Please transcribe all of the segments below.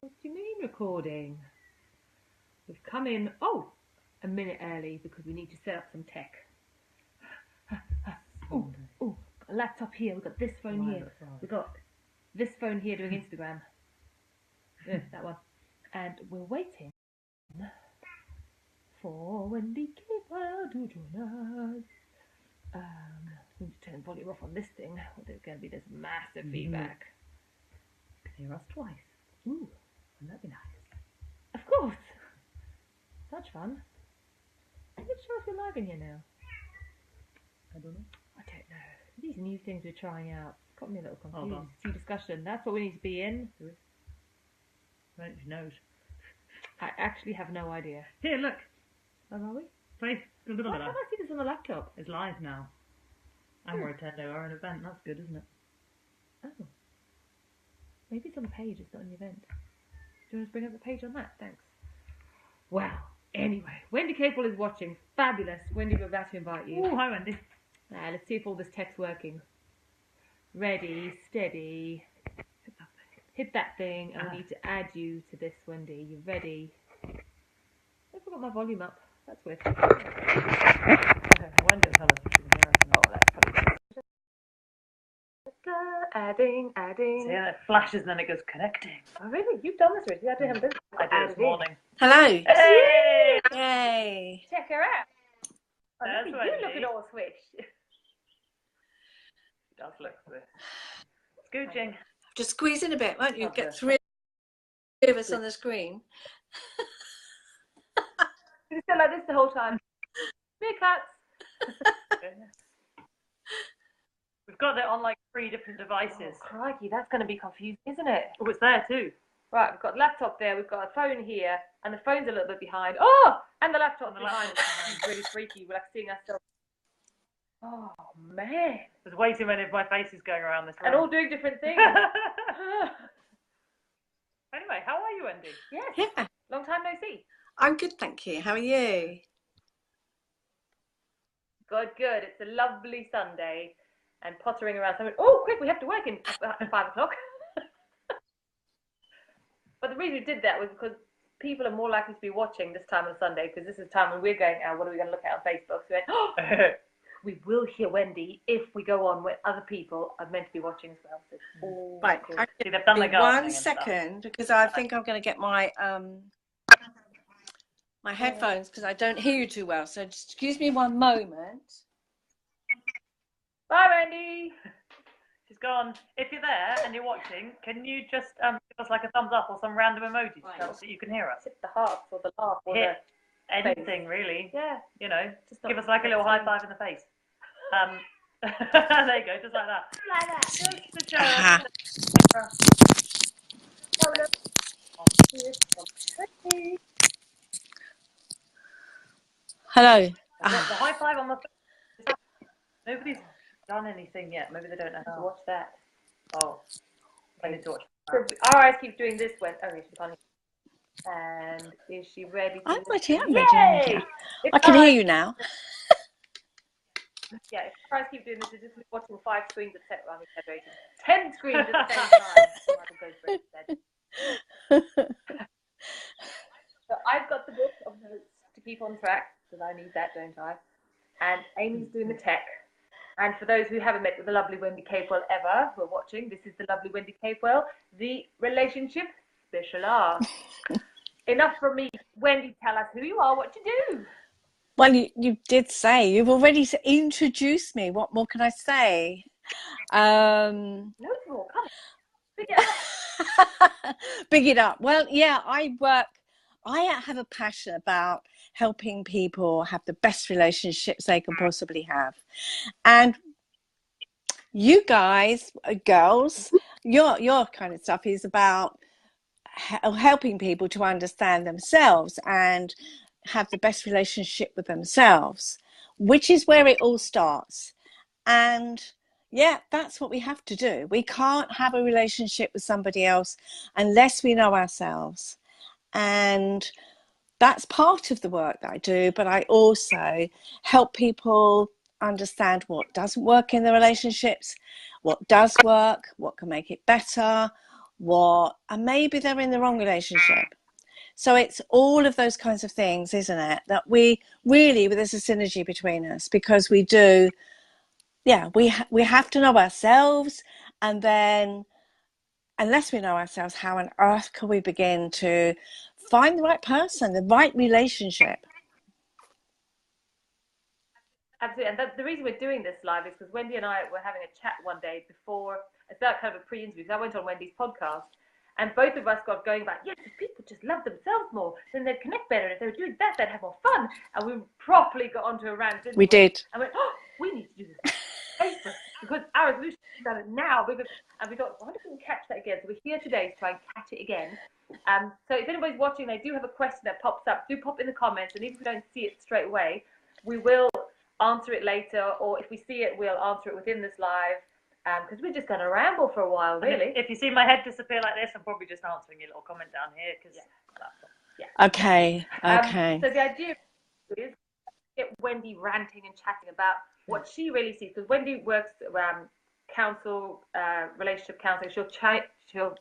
What do you mean recording? We've come in, a minute early because we need to set up some tech. Got a laptop here, we've got this phone here, we've got this phone here doing Instagram. That one. And we're waiting for Wendy Capewell to join us. We need to turn the volume off on this thing, or there's going to be this massive feedback. Hear us twice. Ooh, Wouldn't that be nice? of course. Such fun. Are you going to show us you're live in here now? I don't know. I don't know. These new things we're trying out. It's got me a little confused. Hold on. See, discussion. That's what we need to be in. Right, she knows. I actually have no idea. Here, look. Where are we? Play a little Why bit can't of I see this on the laptop? It's live now. And we're attending our own event. That's good, isn't it? Oh. Maybe it's on the page, it's not in the event. Do you want to bring up the page on that? Thanks. Well, anyway, Wendy Capewell is watching. Fabulous. Wendy, we're about to invite you. Oh, hi, Wendy. Let's see if all this tech's working. Ready, steady. Hit that thing, and we need to add you to this, Wendy. You ready? I forgot my volume up. That's weird. Okay, Wendy will tell us if she can hear us or not. That's probably good. Adding. See, and it flashes and then it goes connecting. Oh, really? You've done this already? I do have this. I did this morning. Hello. Hey! Yay. Check her out. Oh, There's look at you Wendy. looking all switched. It does look good. Scooching. Just squeeze in a bit, won't you? Okay. Get three of us on the screen. You're still like this the whole time. Meerkats. We've got it on like 3 different devices. Oh, crikey, that's going to be confusing, isn't it? Oh, it's there too. Right, we've got a laptop there, we've got a phone here, and the phone's a little bit behind. Oh, and the laptop's behind. It's really freaky. We're like seeing ourselves. Oh, man. There's way too many of my faces going around this room. And all doing different things. Anyway, how are you, Wendy? Yes. Yeah, Long time no see. I'm good, thank you. How are you? Good. It's a lovely Sunday. And pottering around somewhere. Oh, quick, we have to work at 5 o'clock. But the reason we did that was because people are more likely to be watching this time on Sunday, because this is the time when we're going out. What are we going to look at on Facebook? So we went, we will hear Wendy if we go on where other people are meant to be watching as well. So Right, cool. See, they've done the gardening one and stuff. second, because I think I'm going to get my my headphones, because I don't hear you too well. So just excuse me one moment. Bye, Wendy. She's gone. If you're there and you're watching, can you just give us like a thumbs up or some random emoji to tell us that you can hear us? Hit the hearts or the laugh or Hit the anything really. yeah. You know, Just give us like a little high five in the face. There you go, just like that. Like that. Just to show us. Hello. The high five on the face. Nobody's done anything yet. Maybe they don't know how to watch that. Oh, I need to watch. Our eyes keep doing this when. Oh, she's funny. And is she ready? I'm ready. Yay! I can hear you now. Yeah, if our eyes keep doing this, we're just watching 5 screens at set around each other. 10 screens at the same time. So I've got the book of notes to keep on track, because I need that, don't I? And Amy's doing the tech. And for those who haven't met with the lovely Wendy Capewell ever, who are watching, this is the lovely Wendy Capewell, the relationship specialist. Enough from me. Wendy, tell us who you are, what you do. Well, you did say, you've already introduced me. What more can I say? No more, come on. Big it up. Big it up. Well, yeah, I have a passion about helping people have the best relationships they can possibly have. And you guys, girls, your kind of stuff is about helping people to understand themselves and have the best relationship with themselves, which is where it all starts. And yeah, that's what we have to do. We can't have a relationship with somebody else unless we know ourselves. And that's part of the work that I do, but I also help people understand what doesn't work in the relationships, what does work, what can make it better, and maybe they're in the wrong relationship. So it's all of those kinds of things, isn't it? That we really, there's a synergy between us, because we do, we have to know ourselves, and then unless we know ourselves, how on earth can we begin to find the right person, the right relationship? Absolutely, and the reason we're doing this live is because Wendy and I were having a chat one day before, it's like kind of a pre-interview, because I went on Wendy's podcast, and both of us got going about, yes, if people just love themselves more, then they'd connect better, and if they were doing that, they'd have more fun, and we properly got onto a rant, didn't we? We did. And went, we need to do this on Facebook, because our resolution is done it now, and we thought, why don't we catch that again? So we're here today to try and catch it again. So if anybody's watching, they do have a question that pops up, do pop in the comments, and even if we don't see it straight away, we will answer it later, or if we see it, we'll answer it within this live, because we're just going to ramble for a while, really. If you see my head disappear like this, I'm probably just answering your little comment down here, because Okay. So the idea is get Wendy ranting and chatting about what she really sees, because Wendy works relationship counseling. She'll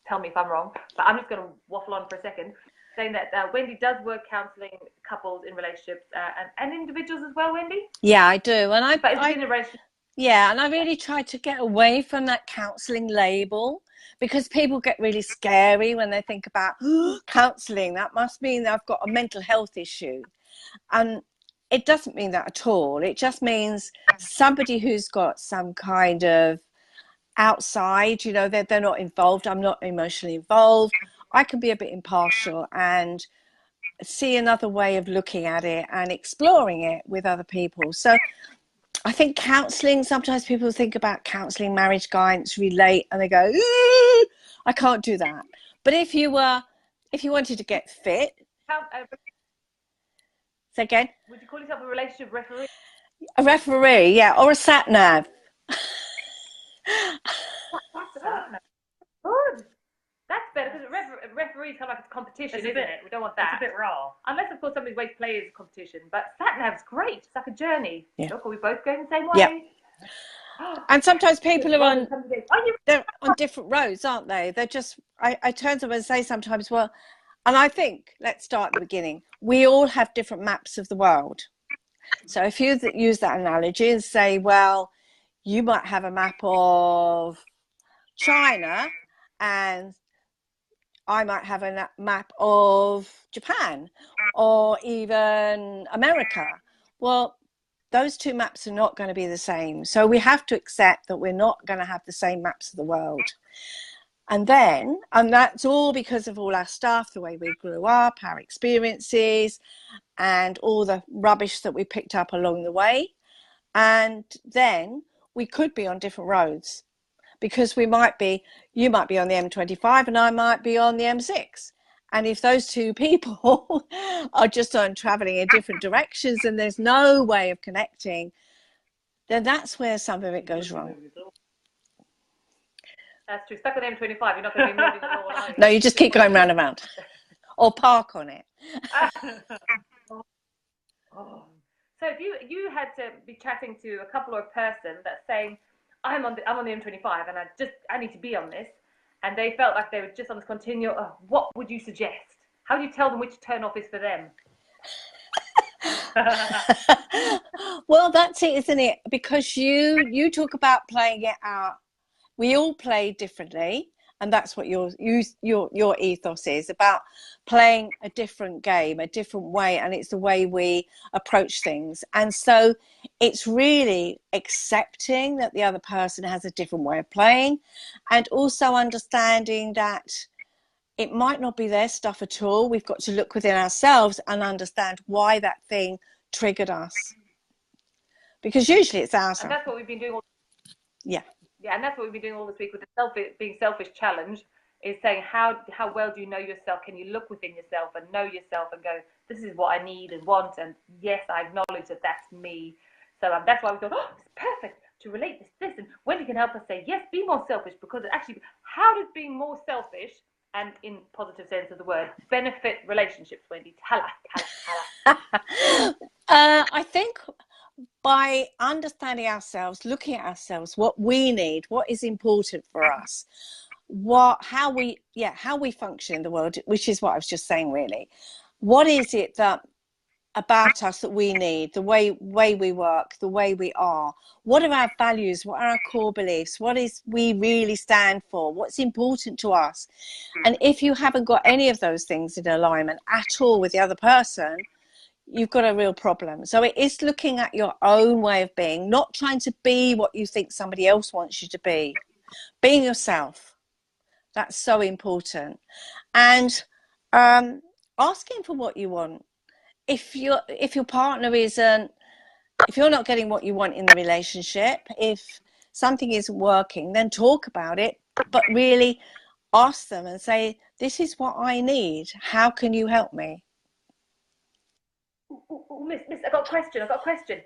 tell me if I'm wrong, but I'm just going to waffle on for a second, saying that Wendy does work counselling couples in relationships and individuals as well, Wendy? Yeah, I do. And in a relationship. Yeah, and I really try to get away from that counselling label, because people get really scary when they think about counselling. That must mean that I've got a mental health issue. And it doesn't mean that at all. It just means somebody who's got some kind of outside, they're not involved. I'm not emotionally involved. I can be a bit impartial and see another way of looking at it and exploring it with other people. So I think counselling, sometimes people think about counselling marriage guidance, relate, and they go, I can't do that. But if you wanted to get fit, say again. Would you call yourself a relationship referee? A referee, yeah, or a sat nav. Good. That's better, because referee is kind of like a competition, isn't it? We don't want that. It's a bit raw. Unless, of course, somebody's way to play is a competition. But sat nav's great. It's like a journey. Yeah. Look, are we both going the same way? Yeah. And sometimes people are they're on different roads, aren't they? They're just, I turn to them and say sometimes, well, and I think, let's start at the beginning. We all have different maps of the world. So if you use that analogy and say, well, you might have a map of China and I might have a map of Japan or even America. Well, those two maps are not going to be the same. So we have to accept that we're not going to have the same maps of the world. And that's all because of all our stuff, the way we grew up, our experiences, and all the rubbish that we picked up along the way. And then we could be on different roads, because you might be on the M25 and I might be on the M6. And if those two people are just traveling in different directions and there's no way of connecting, then that's where some of it goes wrong. That's true. Stuck on the M25, you're not going to be moving at all, are you? No, you just keep going round and round. Or park on it. So if you had to be chatting to a couple or a person that's saying, I'm on the M25 and I need to be on this, and they felt like they were just on this continuum, what would you suggest? How do you tell them which turn off is for them? Well, that's it, isn't it? Because you talk about playing it out. We all play differently, and that's what your ethos is about, playing a different game, a different way, and it's the way we approach things. And so it's really accepting that the other person has a different way of playing, and also understanding that it might not be their stuff at all. We've got to look within ourselves and understand why that thing triggered us, because usually it's our stuff. And that's what we've been doing. Yeah, and that's what we've been doing all this week with the being selfish challenge, is saying how well do you know yourself? Can you look within yourself and know yourself and go, this is what I need and want, and yes, I acknowledge that that's me. So that's why we thought, it's perfect to relate this, and Wendy can help us say, yes, be more selfish, because actually, how does being more selfish, and in positive sense of the word, benefit relationships, Wendy? Tell us. I think by understanding ourselves, looking at ourselves, what we need, what is important for us, how we function in the world, which is what I was just saying, really. What is it that about us that we need, the way we work, the way we are? What are our values? What are our core beliefs? What is we really stand for? What's important to us? And if you haven't got any of those things in alignment at all with the other person, you've got a real problem. So it is looking at your own way of being, not trying to be what you think somebody else wants you to be. Being yourself. That's so important. And asking for what you want. If your partner isn't, if you're not getting what you want in the relationship, if something isn't working, then talk about it, but really ask them and say, this is what I need. How can you help me? Miss, I've got a question.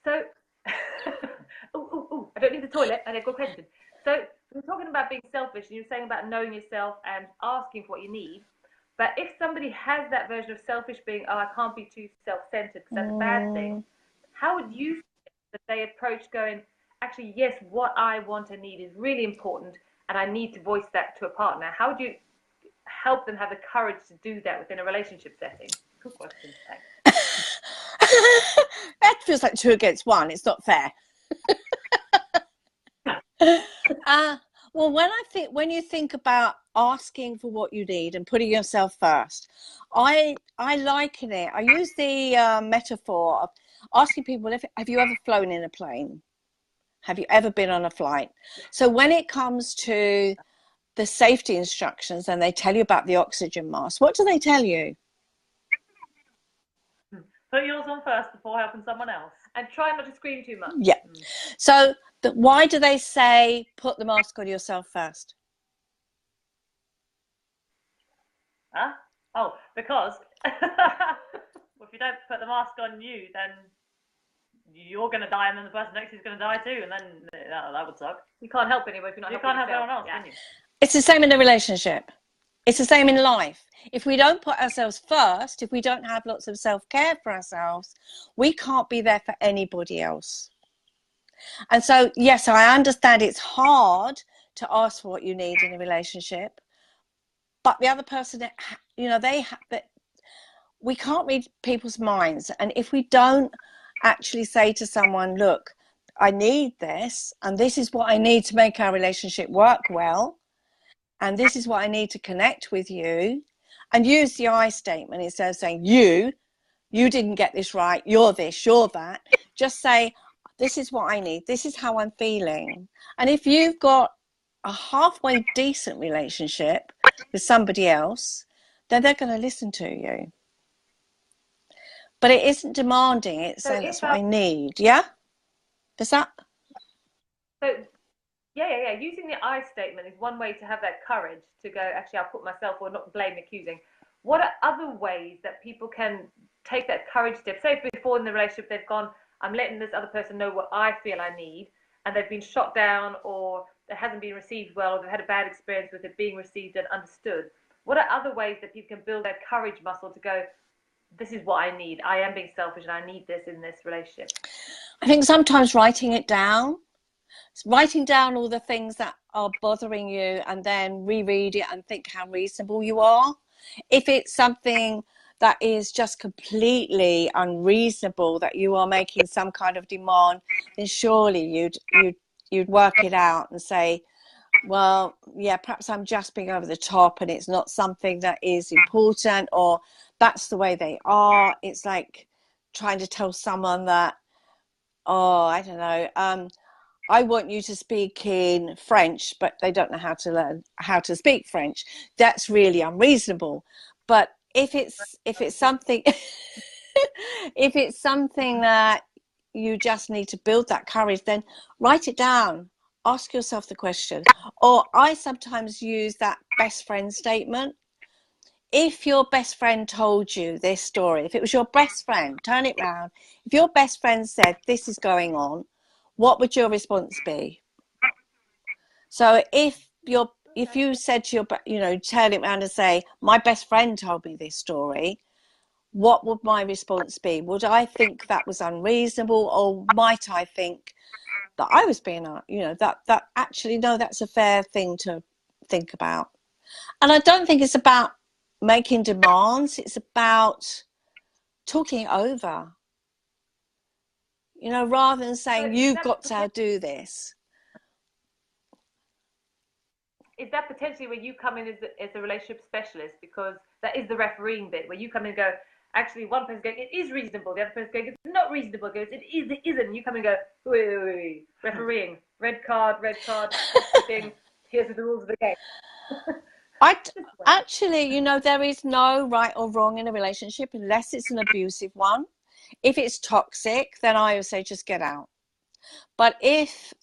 So, I don't need the toilet, and I've got a question. So, we're talking about being selfish, and you're saying about knowing yourself and asking for what you need. But if somebody has that version of selfish being, I can't be too self-centered because that's a bad thing, how would you suggest that they approach going, actually, yes, what I want and need is really important, and I need to voice that to a partner? How would you help them have the courage to do that within a relationship setting? Good question, thanks. That feels like 2 against 1. It's not fair. Well, when you think about asking for what you need and putting yourself first, I liken it. I use the metaphor of asking people, have you ever flown in a plane? Have you ever been on a flight? So when it comes to the safety instructions and they tell you about the oxygen mask, what do they tell you? Put yours on first before helping someone else. And try not to scream too much. Yeah. So why do they say put the mask on yourself first? Huh? Oh, because if you don't put the mask on you, then you're going to die, and then the person next to you is going to die too, and then that would suck. You can't help anyway if you're not. You can't help anyone else, can you? It's the same in a relationship. It's the same in life. If we don't put ourselves first, if we don't have lots of self-care for ourselves, we can't be there for anybody else. And so, yes, I understand it's hard to ask for what you need in a relationship, but the other person, we can't read people's minds. And if we don't actually say to someone, look, I need this, and this is what I need to make our relationship work well, and this is what I need to connect with you, and use the I statement instead of saying you didn't get this right, you're this, you're that. Just say, this is what I need, this is how I'm feeling. And if you've got a halfway decent relationship with somebody else, then they're going to listen to you. But it isn't demanding, it's saying that's what I need. Yeah? Does that? So, yeah. Using the I statement is one way to have that courage to go, actually, I'll put myself, or not blame, accusing. What are other ways that people can take that courage step? Say before in the relationship they've gone, I'm letting this other person know what I feel I need, and they've been shot down, or it hasn't been received well, or they've had a bad experience with it being received and understood. What are other ways that people can build that courage muscle to go, this is what I need. I am being selfish and I need this in this relationship? I think sometimes writing down all the things that are bothering you, and then reread it and think how reasonable you are. If it's something that is just completely unreasonable, that you are making some kind of demand, then surely you'd work it out and say, well, yeah, perhaps I'm just being over the top and it's not something that is important, or that's the way they are. It's like trying to tell someone that, I don't know, I want you to speak in French, but they don't know how to learn how to speak French. That's really unreasonable. But if it's something if it's something that you just need to build that courage, then write it down. Ask yourself the question. Or I sometimes use that best friend statement. If your best friend told you this story, if it was your best friend, turn it round. If your best friend said, this is going on, what would your response be? So if you said to turn it around and say, my best friend told me this story, what would my response be? Would I think that was unreasonable, or might I think that I was being, that actually, no, that's a fair thing think about. And I don't think it's about making demands. It's about talking it over, rather than saying, you've got to do this. Is that potentially where you come in as a relationship specialist? Because that is the refereeing bit, where you come in and go, actually, one person's going, it is reasonable. The other person's going, it's not reasonable. Goes, it is, it isn't. You come and go, wait. Refereeing. Red card, thing. Here's the rules of the game. Actually, there is no right or wrong in a relationship unless it's an abusive one. If it's toxic, then I would say just get out. But if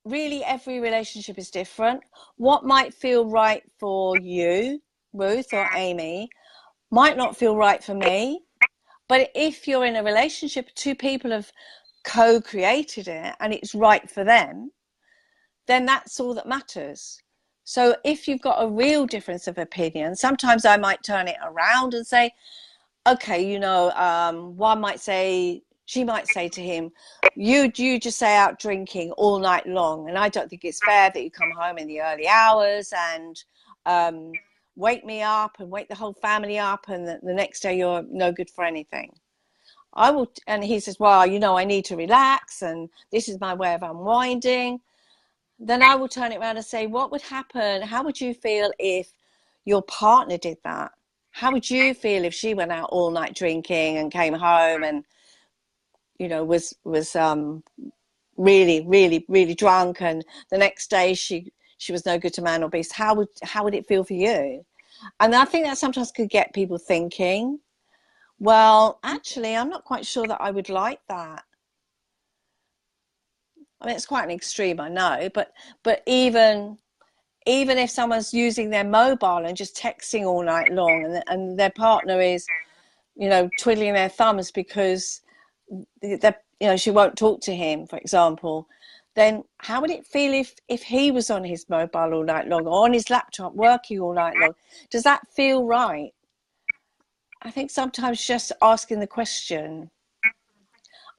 really every relationship is different, what might feel right for you, Ruth or Amy, might not feel right for me. But if you're in a relationship, two people have co-created it and it's right for them, then that's all that matters. So if you've got a real difference of opinion, sometimes I might turn it around and say, okay, one might say, she might say to him, you just stay out drinking all night long, and I don't think it's fair that you come home in the early hours and wake me up and wake the whole family up, and the next day you're no good for anything. And he says, well, I need to relax, and this is my way of unwinding. Then I will turn it around and say, what would happen? How would you feel if your partner did that? How would you feel if she went out all night drinking and came home and, was really, really, really drunk, and the next day she was no good to man or beast? How would it feel for you? And I think that sometimes could get people thinking, well, actually, I'm not quite sure that I would like that. I mean, it's quite an extreme, I know, but even if someone's using their mobile and just texting all night long, and their partner is, twiddling their thumbs because she won't talk to him, for example, then how would it feel if he was on his mobile all night long or on his laptop working all night long? Does that feel right? I think sometimes just asking the question.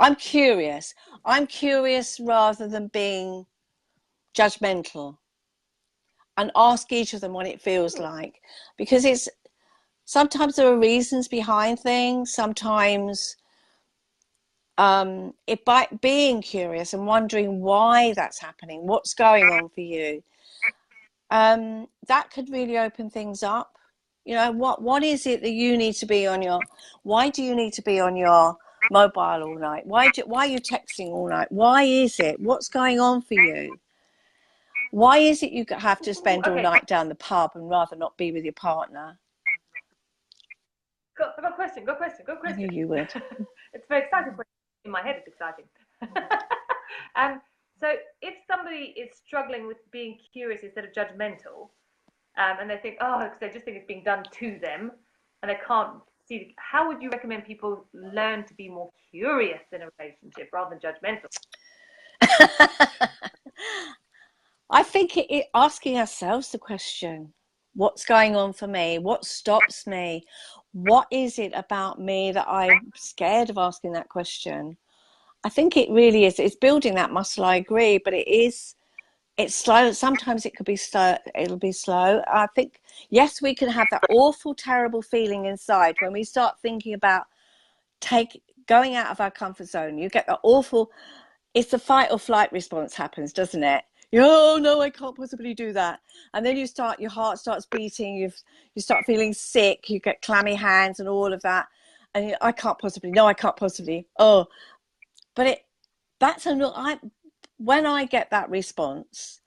I'm curious rather than being judgmental, and ask each of them what it feels like, because sometimes there are reasons behind things. Sometimes by being curious and wondering why that's happening, what's going on for you, that could really open things up. What is it that you need to be on why do you need to be on your mobile all night? Why are you texting all night? Why is it? What's going on for you? Why is it you have to spend all night down the pub and rather not be with your partner? Got a question. I knew you would. It's very exciting. In my head, it's exciting. So if somebody is struggling with being curious instead of judgmental, and they think, because they just think it's being done to them, and they can't see, how would you recommend people learn to be more curious in a relationship rather than judgmental? I think asking ourselves the question, what's going on for me? What stops me? What is it about me that I'm scared of asking that question? I think it really is. It's building that muscle, I agree, but it's slow. Sometimes it could be slow. It'll be slow. I think, yes, we can have that awful, terrible feeling inside when we start thinking about going out of our comfort zone. You get that awful, it's the fight or flight response happens, doesn't it? Oh no, I can't possibly do that. And then your heart starts beating, you start feeling sick, you get clammy hands and all of that. And I can't possibly, oh, but when I get that response,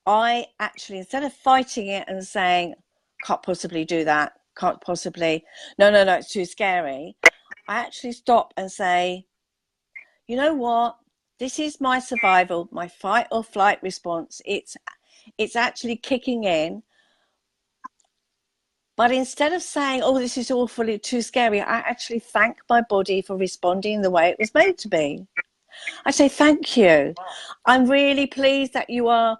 I actually, instead of fighting it and saying, can't possibly do that, can't possibly, no, it's too scary, I actually stop and say, you know what? This is my survival, my fight or flight response. It's actually kicking in. But instead of saying, oh, this is awfully too scary, I actually thank my body for responding the way it was made to be. I say, thank you. I'm really pleased that you're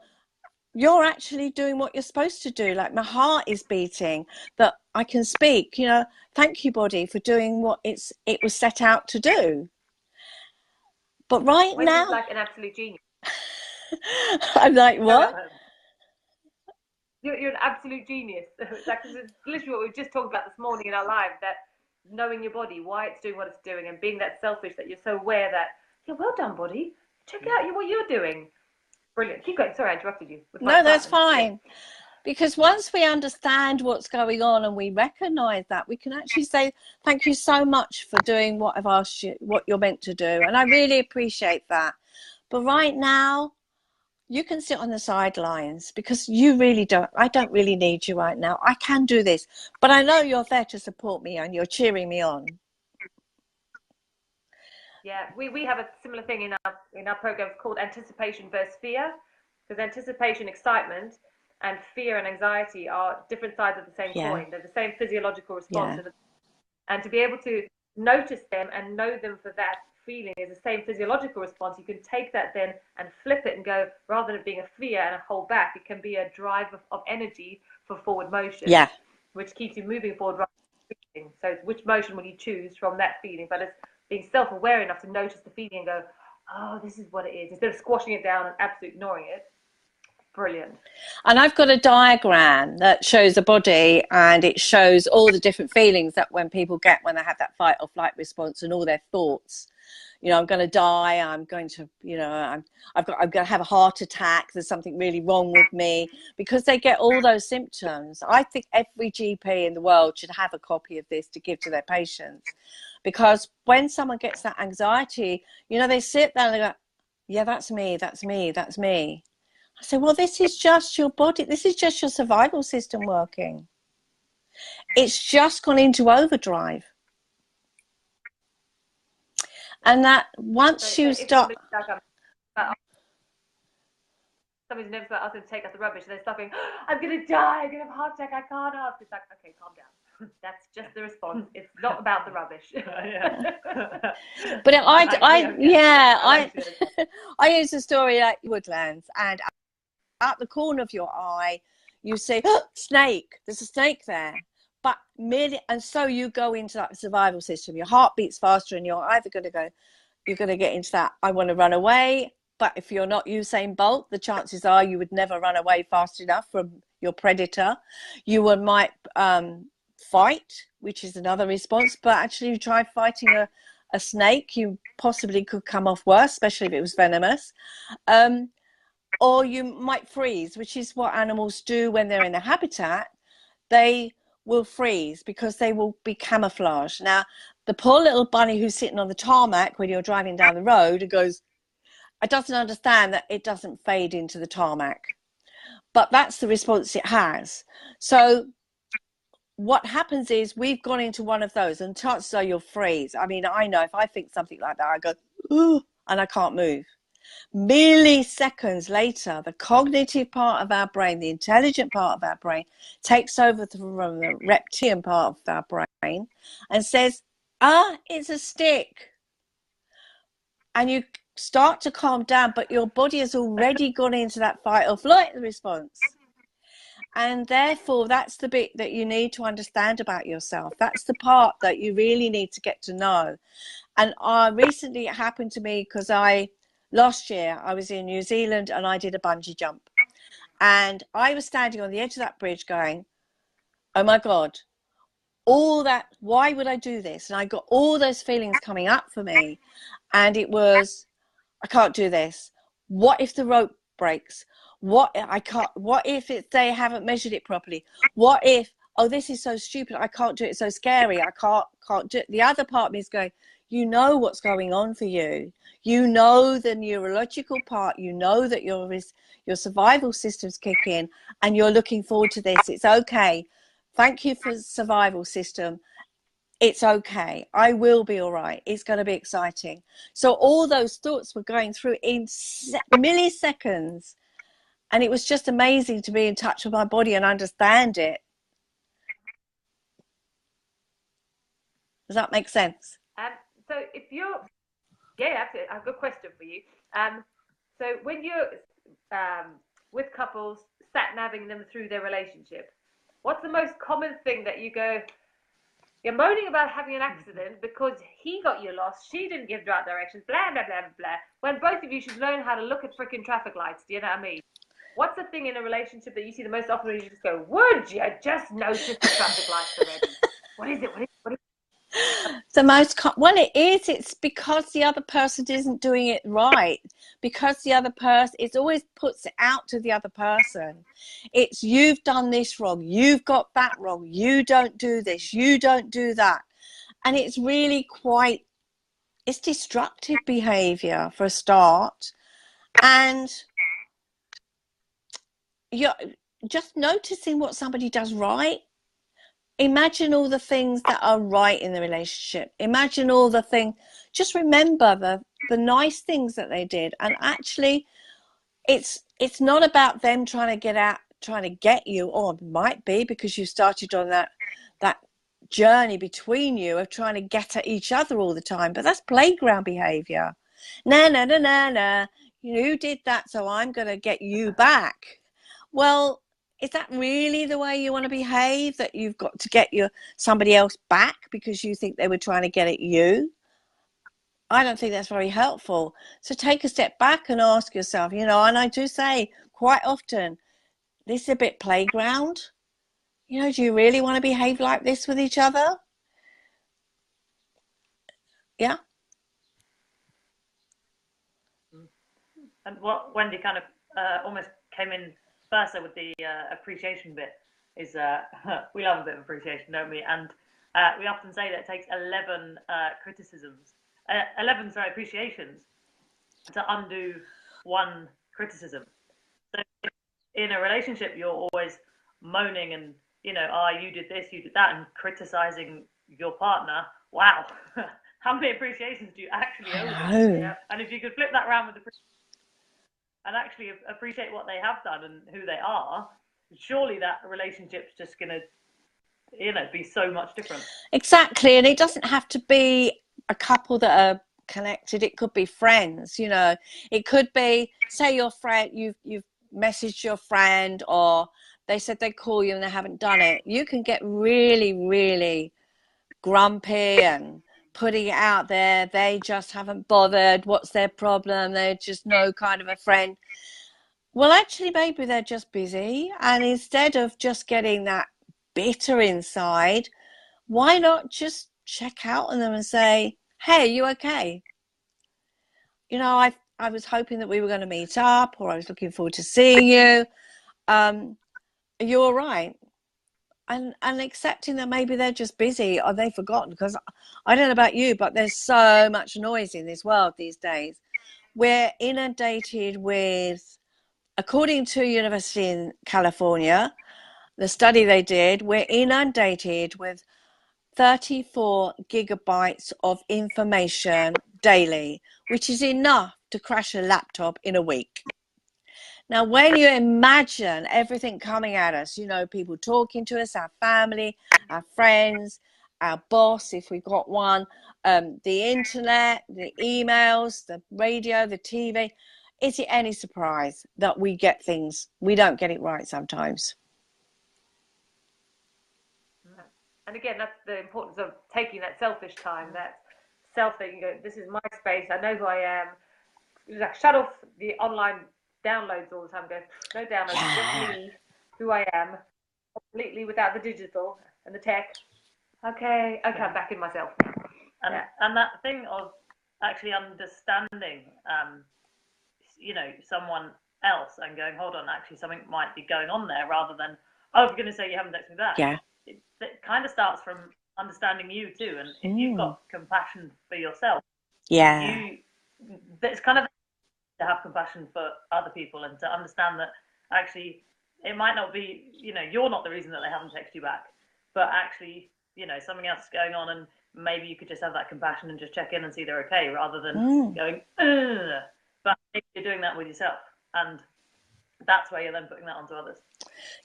actually doing what you're supposed to do. Like, my heart is beating, that I can speak. Thank you, body, for doing what it was set out to do. But right now, like an absolute genius. I'm like, what? You're an absolute genius. It's literally what we just talked about this morning in our live, that knowing your body, why it's doing what it's doing, and being that selfish that you're so aware that, yeah, well done, body. Check out what you're doing. Brilliant. Keep going. Sorry, I interrupted you. No, that's fine. Because once we understand what's going on and we recognize that, we can actually say, thank you so much for doing what I've asked you, what you're meant to do. And I really appreciate that. But right now, you can sit on the sidelines because I don't really need you right now. I can do this, but I know you're there to support me and you're cheering me on. Yeah, we have a similar thing in our program called anticipation versus fear, because anticipation, excitement, and fear and anxiety are different sides of the same coin. They're the same physiological response. And to be able to notice them and know them for that feeling is the same physiological response. You can take that then and flip it and go, rather than it being a fear and a hold back, it can be a drive of energy for forward motion, which keeps you moving forward rather than feeling. So it's which motion will you choose from that feeling? But it's being self-aware enough to notice the feeling and go, oh, this is what it is, instead of squashing it down and absolutely ignoring it. Brilliant. And I've got a diagram that shows the body, and it shows all the different feelings that when people get when they have that fight or flight response, and all their thoughts. You know, I'm going to die. I'm going to, you know, I'm going to have a heart attack. There's something really wrong with me, because they get all those symptoms. I think every GP in the world should have a copy of this to give to their patients, because when someone gets that anxiety, you know, they sit there and they go, yeah, that's me, that's me, that's me. I say, well, this is just your body. This is just your survival system working. It's just gone into overdrive. And that once you start... Somebody's nervous about asking to take out the rubbish, and they start going, oh, I'm going to die, I'm going to have a heart attack, I can't ask. It's like, okay, calm down. That's just the response. It's not about the rubbish. But I use the story like Woodlands, and at the corner of your eye, you say, oh, snake, there's a snake there. But merely, and so you go into that survival system. Your heart beats faster, and you're either going to go, you're going to get into that, I want to run away. But if you're not Usain Bolt, the chances are you would never run away fast enough from your predator. You might fight, which is another response. But actually, you try fighting a snake, you possibly could come off worse, especially if it was venomous. Or you might freeze, which is what animals do when they're in a habitat. They will freeze because they will be camouflaged. Now, the poor little bunny who's sitting on the tarmac when you're driving down the road, it goes, it doesn't understand that it doesn't fade into the tarmac. But that's the response it has. So what happens is we've gone into one of those, and chances are you'll freeze. I mean, I know if I think something like that, I go, ooh, and I can't move. Milliseconds later, the cognitive part of our brain, the intelligent part of our brain, takes over from the reptilian part of our brain and says, it's a stick. And you start to calm down, but your body has already gone into that fight or flight response. And therefore, that's the bit that you need to understand about yourself. That's the part that you really need to get to know. And recently it happened to me because last year I was in New Zealand and I did a bungee jump. And I was standing on the edge of that bridge going, oh my God, all that, why would I do this? And I got all those feelings coming up for me. And it was, I can't do this. What if the rope breaks? What if they haven't measured it properly? What if, oh, this is so stupid, I can't do it, it's so scary, I can't do it. The other part of me is going, you know what's going on for you. You know the neurological part. You know that your survival systems kick in, and you're looking forward to this. It's okay. Thank you for the survival system. It's okay. I will be all right. It's going to be exciting. So all those thoughts were going through in milliseconds, and it was just amazing to be in touch with my body and understand it. Does that make sense? So if you're, yeah, absolutely. I've got a question for you. So when you're with couples, sat-navving them through their relationship, what's the most common thing that you go, you're moaning about having an accident because he got you lost, she didn't give the right directions, blah, blah, blah, blah, when both of you should learn how to look at freaking traffic lights, do you know what I mean? what's the thing in a relationship that you see the most often where you just go, would you just notice the traffic lights already? What is it? The most well, it is. It's because the other person isn't doing it right. Because the other person, it always puts it out to the other person. It's, you've done this wrong. You've got that wrong. You don't do this. You don't do that. And it's really quite, it's destructive behavior for a start. And you're just noticing what somebody does right. Imagine all the things that are right in the relationship. Imagine all the things. Just remember the nice things that they did. And actually, it's not about them trying to get you, or it might be because you started on that journey between you of trying to get at each other all the time. But that's playground behavior. No. You did that, so I'm going to get you back. Well, is that really the way you want to behave? That you've got to get somebody else back because you think they were trying to get at you? I don't think that's very helpful. So take a step back and ask yourself, and I do say quite often, this is a bit playground. Do you really want to behave like this with each other? Yeah. And what Wendy kind of almost came in first with the appreciation bit is we love a bit of appreciation, don't we? And we often say that it takes 11 appreciations to undo one criticism. So in a relationship, you're always moaning and, you did this, you did that, and criticizing your partner. Wow. How many appreciations do you actually owe them? Yeah. And if you could flip that around with the and actually appreciate what they have done and who they are, surely that relationship's just going to, be so much different. Exactly. And it doesn't have to be a couple that are connected. It could be friends, It could be, say your friend, you've messaged your friend, or they said they'd call you and they haven't done it. You can get really, really grumpy and putting it out there. They just haven't bothered. What's their problem? They're just no kind of a friend. Well, actually, maybe they're just busy. And instead of just getting that bitter inside, why not just check out on them and say, hey, are you okay? I was hoping that we were going to meet up, or I was looking forward to seeing you. Are you all right? And accepting that maybe they're just busy or they've forgotten, because I don't know about you, but there's so much noise in this world these days. We're inundated with, according to University in California, the study they did, we're inundated with 34 gigabytes of information daily, which is enough to crash a laptop in a week. Now, when you imagine everything coming at us, people talking to us, our family, our friends, our boss, if we've got one, the internet, the emails, the radio, the TV, is it any surprise that we don't get it right sometimes? And again, that's the importance of taking that selfish time, that self that you go, this is my space, I know who I am. Like, shut off the online downloads all the time. Go, no downloads, just me, who I am, completely without the digital and the tech. Okay, I'm back in myself. And that thing of actually understanding, someone else and going, hold on, actually something might be going on there, rather than, oh, if you're going to say you haven't texted me back. Yeah. It kind of starts from understanding you too, and if you've got compassion for yourself, it's kind of to have compassion for other people and to understand that actually it might not be, you're not the reason that they haven't texted you back, but actually, something else is going on, and maybe you could just have that compassion and just check in and see they're okay, rather than going, ugh. But you're doing that with yourself, and that's where you're then putting that onto others.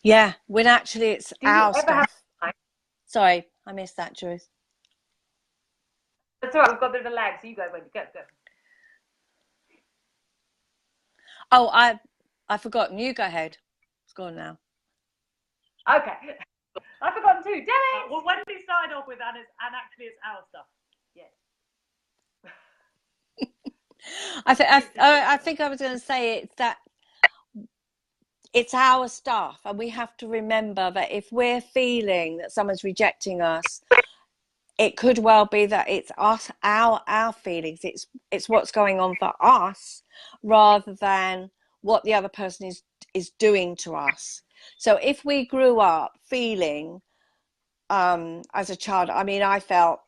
Yeah, when actually it's our stuff. Sorry, I missed that, Joyce. That's all right, we've got a bit of a lag, so you go, Wendy, go. Oh, I've forgotten. You go ahead. It's gone now. Okay. I've forgotten too. Damn it! Well, Wendy started off with, and actually it's our stuff. Yes. I think I was going to say it's that it's our stuff, and we have to remember that if we're feeling that someone's rejecting us, it could well be that it's us, our feelings. It's what's going on for us rather than what the other person is doing to us. So if we grew up feeling as a child, I mean, I felt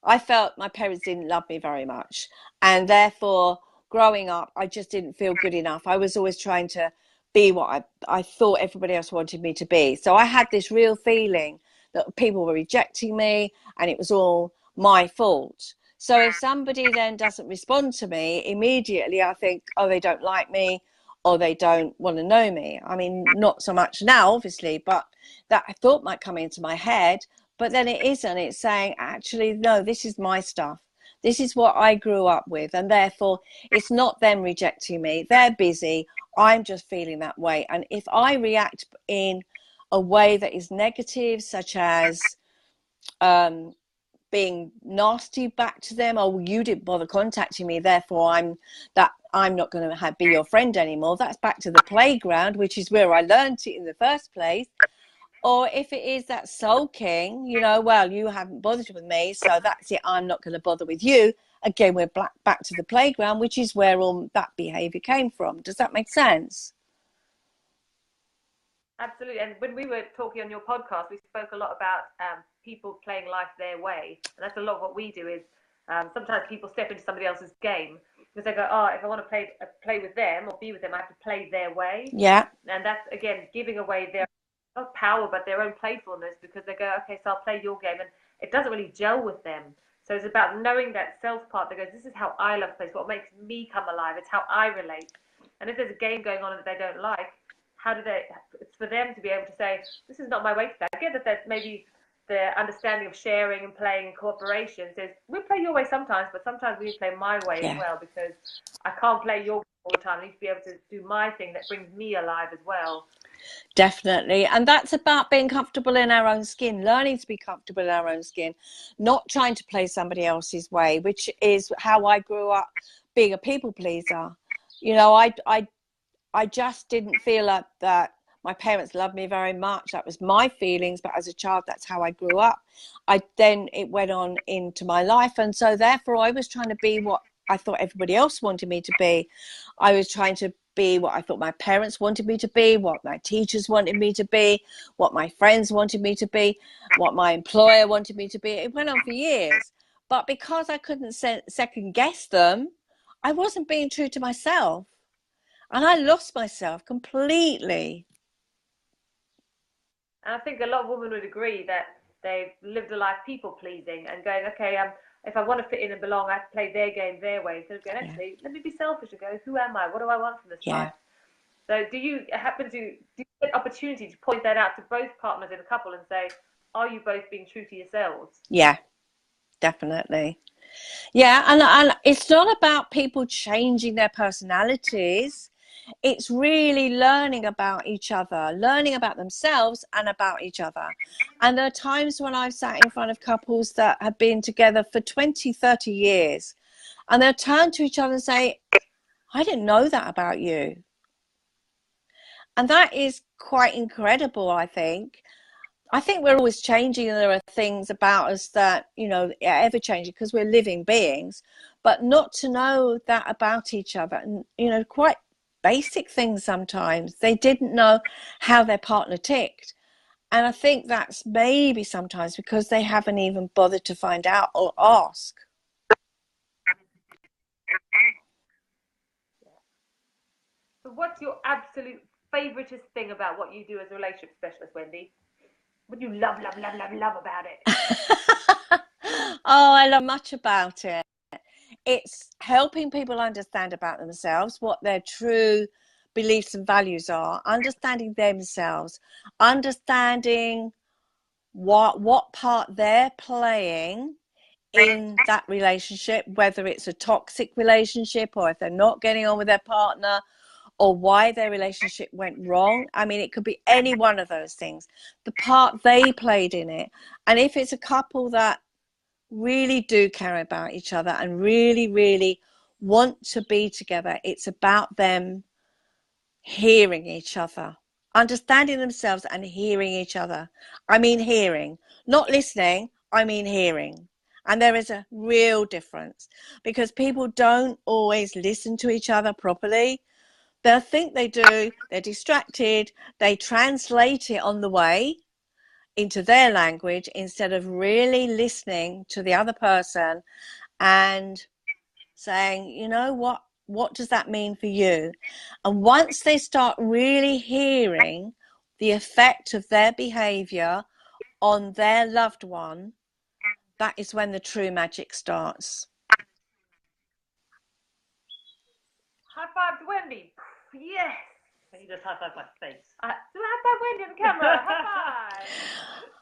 my parents didn't love me very much, and therefore growing up I just didn't feel good enough. I was always trying to be what I thought everybody else wanted me to be. So I had this real feeling that people were rejecting me and it was all my fault. So if somebody then doesn't respond to me immediately, I think, oh, they don't like me or they don't want to know me. I mean, not so much now, obviously, but that thought might come into my head. But then it isn't. It's saying, actually, no, this is my stuff. This is what I grew up with. And therefore, it's not them rejecting me. They're busy. I'm just feeling that way. And if I react in a way that is negative, such as being nasty back to them, oh, you didn't bother contacting me, therefore I'm not going to be your friend anymore. That's back to the playground, which is where I learned it in the first place. Or if it is that sulking, you know, well, you haven't bothered with me, so that's it, I'm not going to bother with you. Again, we're back to the playground, which is where all that behaviour came from. Does that make sense? Absolutely. And when we were talking on your podcast, we spoke a lot about people playing life their way. And that's a lot of what we do is sometimes people step into somebody else's game because they go, oh, if I want to play with them or be with them, I have to play their way. Yeah. And that's, again, giving away their not power, but their own playfulness, because they go, okay, so I'll play your game. And it doesn't really gel with them. So it's about knowing that self part that goes, this is how I love place, what makes me come alive. It's how I relate. And if there's a game going on that they don't like, it's for them to be able to say, this is not my way to play. I get that there's maybe the understanding of sharing and playing and cooperation says, we'll play your way sometimes, but sometimes we play my way as well, because I can't play your game all the time. I need to be able to do my thing that brings me alive as well. Definitely. And that's about being comfortable in our own skin, learning to be comfortable in our own skin, not trying to play somebody else's way, which is how I grew up being a people pleaser. You know, I just didn't feel like that my parents loved me very much. That was my feelings, but as a child, that's how I grew up. It went on into my life. And so therefore I was trying to be what I thought everybody else wanted me to be. I was trying to be what I thought my parents wanted me to be, what my teachers wanted me to be, what my friends wanted me to be, what my employer wanted me to be. It went on for years. But because I couldn't second guess them, I wasn't being true to myself. And I lost myself completely. And I think a lot of women would agree that they've lived a life people pleasing and going, okay, if I want to fit in and belong, I have to play their game their way. So going, actually, let me be selfish and go, who am I? What do I want from this life? So do you get opportunity to point that out to both partners in a couple and say, are you both being true to yourselves? Yeah, definitely. Yeah, and it's not about people changing their personalities. It's really learning about each other, learning about themselves and about each other. And there are times when I've sat in front of couples that have been together for 20, 30 years, and they'll turn to each other and say, I didn't know that about you. And that is quite incredible, I think. I think we're always changing, and there are things about us that, you know, are ever changing because we're living beings, but not to know that about each other, and, you know, quite basic things sometimes. They didn't know how their partner ticked. And I think that's maybe sometimes because they haven't even bothered to find out or ask. So what's your absolute favoritist thing about what you do as a relationship specialist, Wendy? What do you love about it? Oh, I love much about it. It's helping people understand about themselves, what their true beliefs and values are, understanding themselves, understanding what part they're playing in that relationship, whether it's a toxic relationship or if they're not getting on with their partner, or why their relationship went wrong. I mean, it could be any one of those things, the part they played in it. And if it's a couple that really do care about each other and really, really want to be together, it's about them hearing each other, understanding themselves and hearing each other. I mean hearing, not listening, I mean hearing. And there is a real difference, because people don't always listen to each other properly. They'll think they do, they're distracted, they translate it on the way into their language instead of really listening to the other person and saying, you know, what does that mean for you? And once they start really hearing the effect of their behavior on their loved one, that is when the true magic starts. High five to Wendy. Yes. You just high five my face. Do I high five Wendy on the camera? High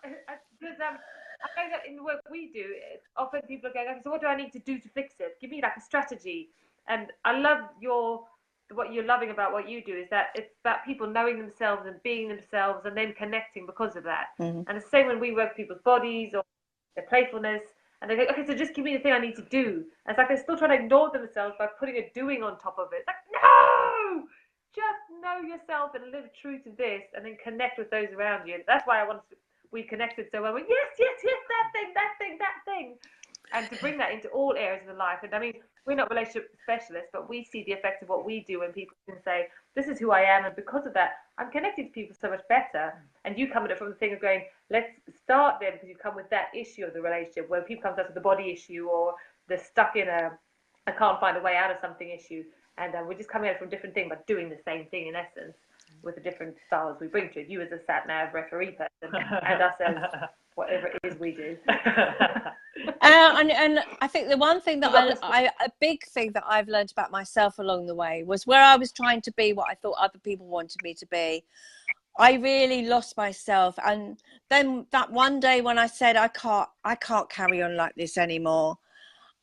five. Because I know that in the work we do, often people are going, okay, so what do I need to do to fix it? Give me like a strategy. And I love what you're loving about what you do is that it's about people knowing themselves and being themselves and then connecting because of that. Mm-hmm. And the same when we work with people's bodies or their playfulness, and they go, okay, so just give me the thing I need to do. And it's like they're still trying to ignore themselves by putting a doing on top of it. It's like, no! Just know yourself and live true to this, and then connect with those around you. That's why we connected so well. We're, yes, that thing. And to bring that into all areas of the life. And I mean, we're not relationship specialists, but we see the effect of what we do when people can say, this is who I am, and because of that, I'm connected to people so much better. And you come at it from the thing of going, let's start there, because you come with that issue of the relationship, where people come to us with the body issue, or they're stuck in I can't find a way out of something issue. And we're just coming at it from a different thing, but doing the same thing in essence, with the different styles we bring to it. You as a sat-nav referee person, and us as whatever it is we do. And I think the one thing that a big thing that I've learned about myself along the way was where I was trying to be what I thought other people wanted me to be. I really lost myself, and then that one day when I said I can't carry on like this anymore,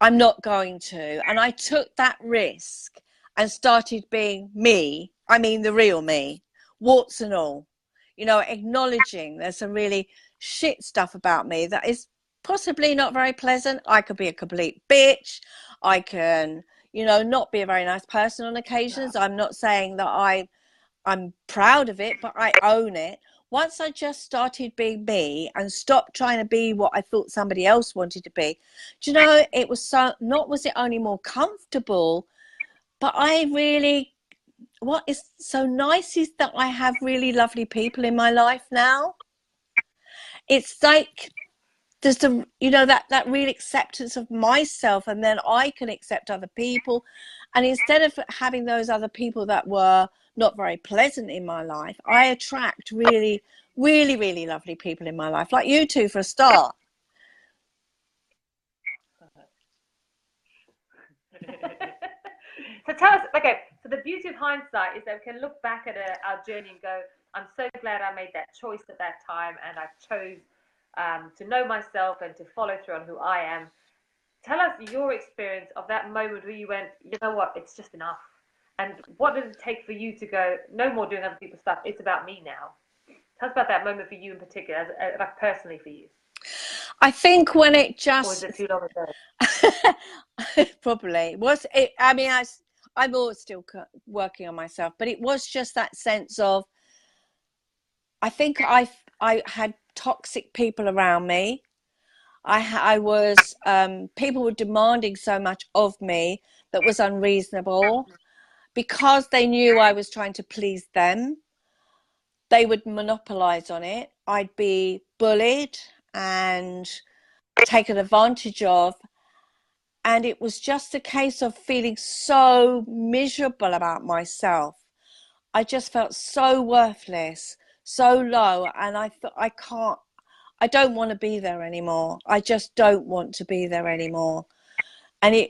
I'm not going to, and I took that risk and started being me. I mean the real me, warts and all, you know, acknowledging there's some really shit stuff about me that is possibly not very pleasant. I could be a complete bitch. I can, you know, not be a very nice person on occasions. I'm not saying that I'm proud of it, but I own it. Once I just started being me and stopped trying to be what I thought somebody else wanted to be, do you know, it was was it only more comfortable, but what is so nice is that I have really lovely people in my life now. It's like there's that real acceptance of myself, and then I can accept other people. And instead of having those other people that were not very pleasant in my life, I attract really, really, really lovely people in my life, like you two for a start. So tell us, okay, so the beauty of hindsight is that we can look back at our journey and go, I'm so glad I made that choice at that time, and I chose to know myself and to follow through on who I am. Tell us your experience of that moment where you went, you know what, it's just enough. And what did it take for you to go, no more doing other people's stuff, it's about me now? Tell us about that moment for you in particular, like personally for you. I think when it just... Or is it too long ago? Probably. Was it? I mean, I'm always still working on myself, but it was just that sense of, I think I had toxic people around me. I was, people were demanding so much of me that was unreasonable. Because they knew I was trying to please them, they would monopolize on it. I'd be bullied and taken advantage of. And it was just a case of feeling so miserable about myself. I just felt so worthless, so low. And I thought, I don't want to be there anymore. I just don't want to be there anymore. And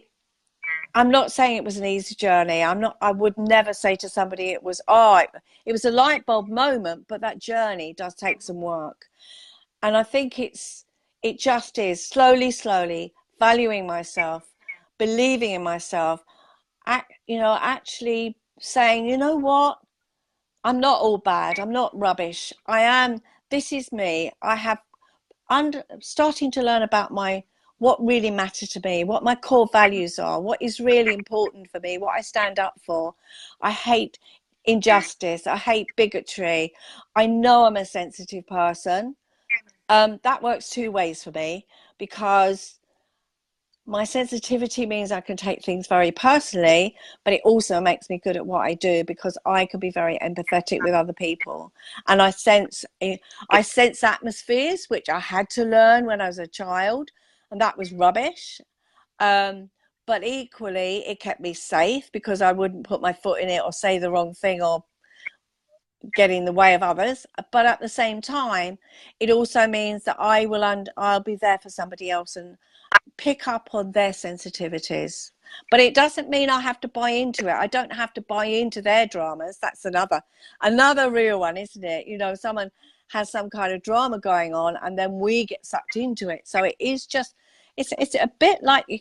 I'm not saying it was an easy journey. I would never say to somebody it was a light bulb moment, but that journey does take some work. And I think it just is slowly valuing myself, believing in myself, actually saying, you know what? I'm not all bad. I'm not rubbish. This is me. Starting to learn about what really matters to me, what my core values are, what is really important for me, what I stand up for. I hate injustice. I hate bigotry. I know I'm a sensitive person. That works two ways for me, because my sensitivity means I can take things very personally, but it also makes me good at what I do, because I can be very empathetic with other people. And I sense atmospheres, which I had to learn when I was a child, and that was rubbish. But equally, it kept me safe, because I wouldn't put my foot in it or say the wrong thing or get in the way of others. But at the same time, it also means that I'll be there for somebody else and pick up on their sensitivities. But it doesn't mean I have to buy into it. I don't have to buy into their dramas. That's another real one, isn't it? You know, someone has some kind of drama going on, and then we get sucked into it. So it is just, it's a bit like you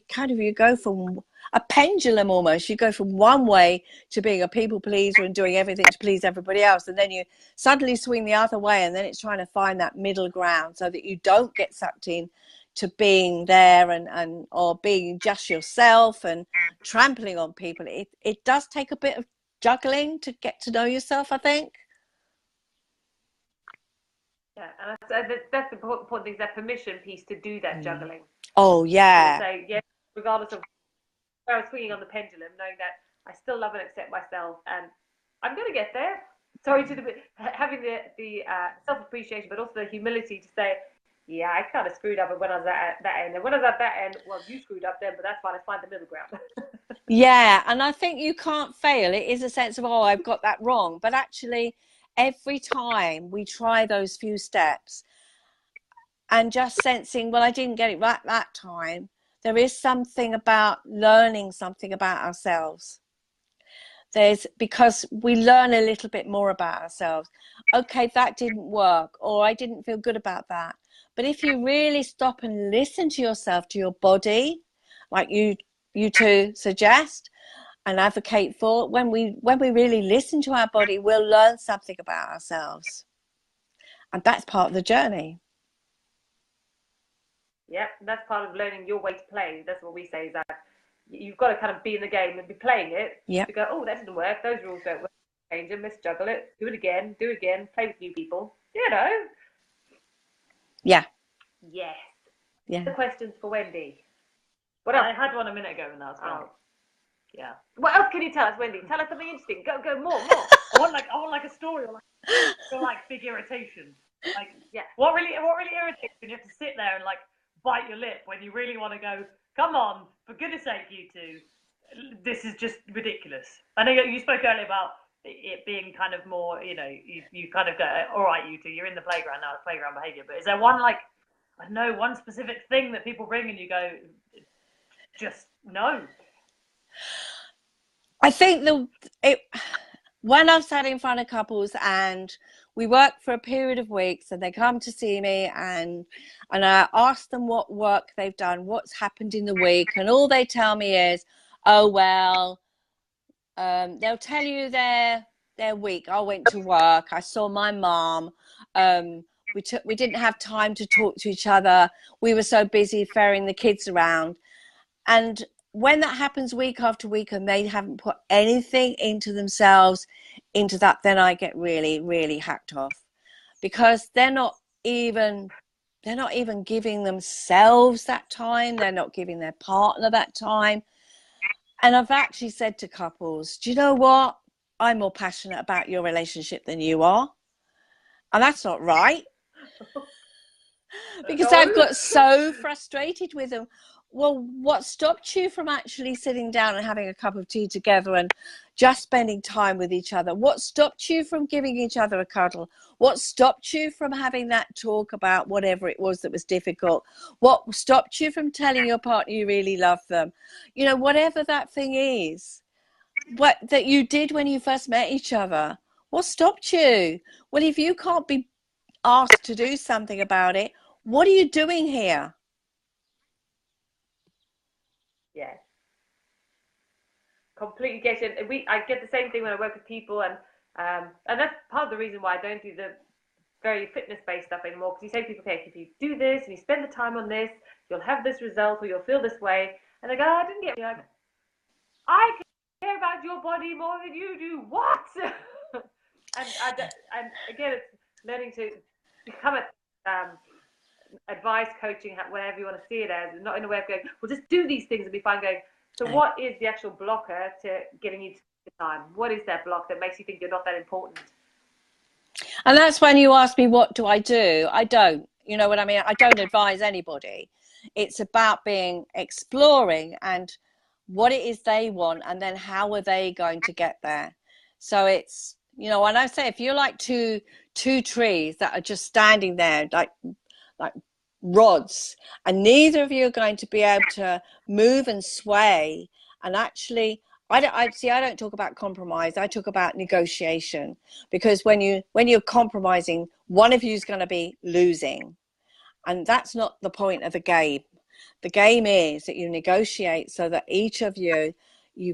go from a pendulum almost. You go from one way to being a people pleaser and doing everything to please everybody else, and then you suddenly swing the other way, and then it's trying to find that middle ground so that you don't get sucked in to being there and or being just yourself and trampling on people. It does take a bit of juggling to get to know yourself, I think. Yeah, and that's the important thing, is that permission piece to do that juggling. Oh, yeah. To say yes, regardless of where I was swinging on the pendulum, knowing that I still love and accept myself, and I'm going to get there. Sorry, having the self-appreciation, but also the humility to say, yeah, I kind of screwed up when I was at that end. And when I was at that end, well, you screwed up then, but that's fine. Let's find the middle ground. Yeah, and I think you can't fail. It is a sense of, oh, I've got that wrong. But actually, every time we try those few steps and just sensing, well, I didn't get it right that time, there is something about learning something about ourselves. Because we learn a little bit more about ourselves. Okay, that didn't work, or I didn't feel good about that. But if you really stop and listen to yourself, to your body, like you two suggest and advocate for, when we really listen to our body, we'll learn something about ourselves. And that's part of the journey. Yeah, that's part of learning your way to play. That's what we say, is that you've got to kind of be in the game and be playing it. Yep. To go, oh, that didn't work. Those rules don't work. Change them. Let's juggle it. Do it again. Play with new people. You know. Yeah. Yes. Yeah. The questions for Wendy. What else? I had one a minute ago and that was gone. Oh. Yeah. What else can you tell us, Wendy? Tell us something interesting. Go more. I want like a story or like big irritation. Like, yeah. What really irritates when you have to sit there and like bite your lip when you really want to go, come on, for goodness sake, you two, this is just ridiculous. I know you spoke earlier about it being kind of more, you know, you kind of go, all right, you two, you're in the playground now, it's playground behavior. But is there one, like, I don't know, one specific thing that people bring and you go, just no? I think when I've sat in front of couples and we work for a period of weeks and they come to see me and I ask them what work they've done, what's happened in the week, and all they tell me is, oh, well, they'll tell you their week. I went to work, I saw my mom, we didn't have time to talk to each other, we were so busy ferrying the kids around. And when that happens week after week and they haven't put anything into themselves, into that, then I get really, really hacked off, because they're not even giving themselves that time. They're not giving their partner that time. And I've actually said to couples, do you know what? I'm more passionate about your relationship than you are. And that's not right. Because I've got so frustrated with them. Well, what stopped you from actually sitting down and having a cup of tea together and just spending time with each other? What stopped you from giving each other a cuddle? What stopped you from having that talk about whatever it was that was difficult? What stopped you from telling your partner you really love them? You know, whatever that thing is, what that you did when you first met each other. What stopped you? Well, if you can't be asked to do something about it, what are you doing here? Yeah. Completely get it. I get the same thing when I work with people, and that's part of the reason why I don't do the very fitness-based stuff anymore. Because you say to people, okay, if you do this and you spend the time on this, you'll have this result, or you'll feel this way, and they go, I didn't get it. I care about your body more than you do. What? And again, it's learning to become advice, coaching, whatever you want to see it as, not in a way of going, well, just do these things and be fine. Going, so what is the actual blocker to getting you to the time? What is that block that makes you think you're not that important? And that's when you ask me, what do? I don't. You know what I mean? I don't advise anybody. It's about exploring and what it is they want, and then how are they going to get there. So it's, you know, when I say, if you're like two trees that are just standing there like rods, and neither of you are going to be able to move and sway, and actually I don't talk about compromise. I talk about negotiation, because when you're compromising, one of you is going to be losing, and that's not the point of the game. The game is that you negotiate so that each of you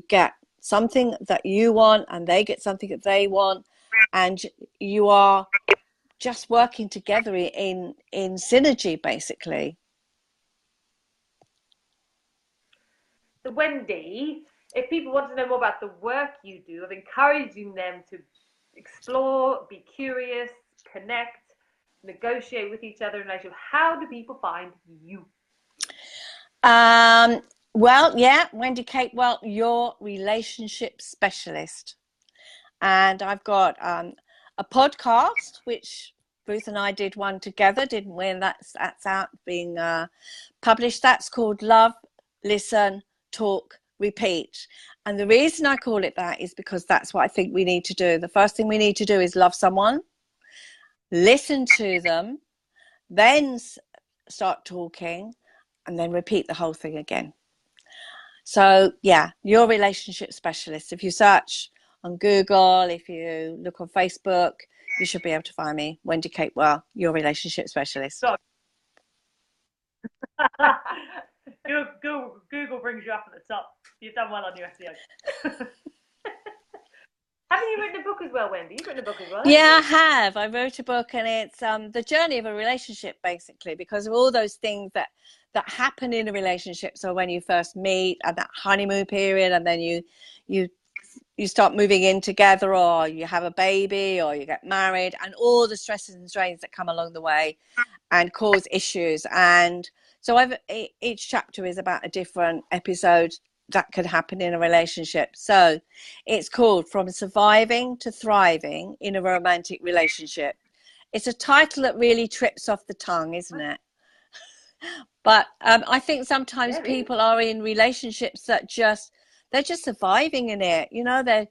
get something that you want, and they get something that they want, and you are just working together in synergy, basically. So Wendy, if people want to know more about the work you do of encouraging them to explore, be curious, connect, negotiate with each other in relationship, how do people find you? Well, yeah, Wendy Capewell, your relationship specialist. And I've got a podcast, which Ruth and I did one together, didn't we? And that's out being published. That's called Love, Listen, Talk, Repeat. And the reason I call it that is because that's what I think we need to do. The first thing we need to do is love someone, listen to them, then start talking, and then repeat the whole thing again. So yeah, your relationship specialist. If you search on Google, if you look on Facebook, you should be able to find me, Wendy Capewell, your relationship specialist. So, Google brings you up at the top. You've done well on your SEO. Haven't you written a book as well, Wendy? You've written a book as well. Yeah, I have. I wrote a book, and it's the journey of a relationship, basically, because of all those things that happen in a relationship. So when you first meet, and that honeymoon period, and then you start moving in together, or you have a baby, or you get married, and all the stresses and strains that come along the way and cause issues. And so each chapter is about a different episode that could happen in a relationship. So it's called From Surviving to Thriving in a Romantic Relationship. It's a title that really trips off the tongue, isn't it? But I think sometimes people are in relationships that they're just surviving in it. You know, they're,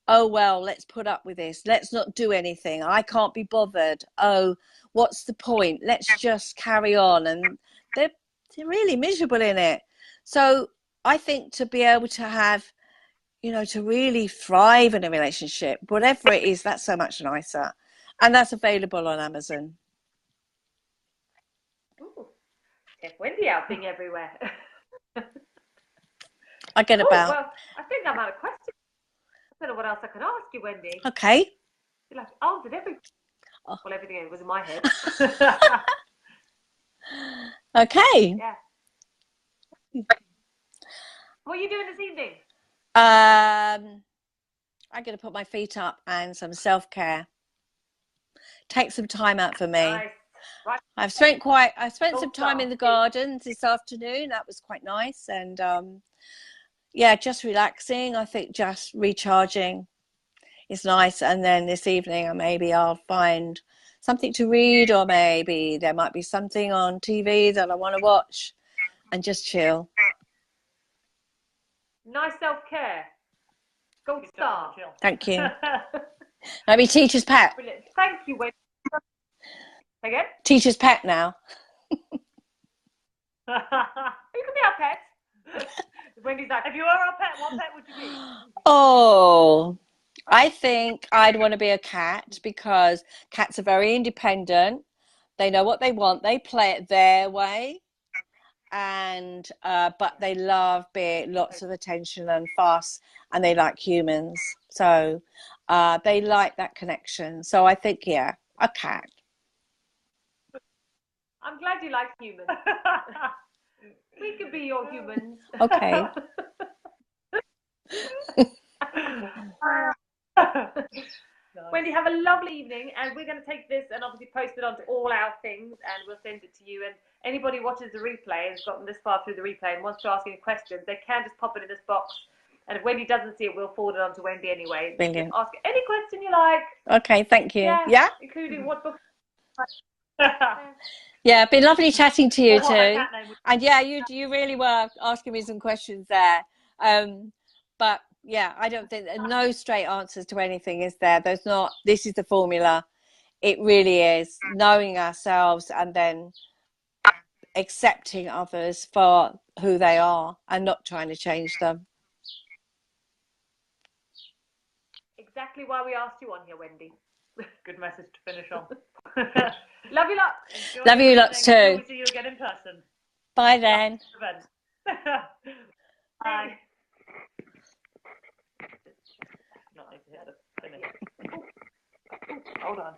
oh, well, let's put up with this. Let's not do anything. I can't be bothered. Oh, what's the point? Let's just carry on. And they're really miserable in it. So I think to be able to have, you know, to really thrive in a relationship, whatever it is, that's so much nicer. And that's available on Amazon. Ooh. Check Wendy out being everywhere. I get about. Well, I think I'm out of questions. I don't know what else I can ask you, Wendy. Okay. You like answered everything. Oh. Well, everything was in my head. Okay. Yeah. What are you doing this evening? I'm going to put my feet up and some self-care. Take some time out for me. Nice. Right. I spent some time in the gardens this afternoon. That was quite nice. And yeah, just relaxing. I think just recharging is nice. And then this evening, maybe I'll find something to read, or maybe there might be something on TV that I want to watch, and just chill. Nice self-care. Gold star. Thank you. Maybe teacher's pet. Brilliant. Thank you, Wendy. Again? Teacher's pet now. You can be our pet. Wendy's like, if you were our pet, what pet would you be? Oh, I think I'd want to be a cat, because cats are very independent. They know what they want. They play it their way. And but they love lots of attention and fuss, and they like humans, so they like that connection. So I think, yeah, a cat. I'm glad you like humans. We could be your humans. Okay. Wendy, have a lovely evening, and we're going to take this and obviously post it onto all our things, and we'll send it to you. And anybody watches the replay and has gotten this far through the replay and wants to ask any questions, they can just pop it in this box. And if Wendy doesn't see it, we'll forward it on to Wendy anyway. Brilliant. Ask any question you like. Okay, thank you. Yeah? Including what book. Yeah, been lovely chatting to you Or what her too. cat name was. And yeah, you really were asking me some questions there. But yeah, I don't think no straight answers to anything is there. There's not. This is the formula. It really is knowing ourselves and then accepting others for who they are and not trying to change them. Exactly why we asked you on here, Wendy. Good message to finish on. Love you lots. Enjoy Love you your lots evening too. until we see you again in person. Bye then. Event. Bye. Not need to hear the finish. Hold on.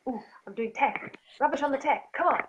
Ooh, I'm doing tech. Rubbish on the tech. Come on.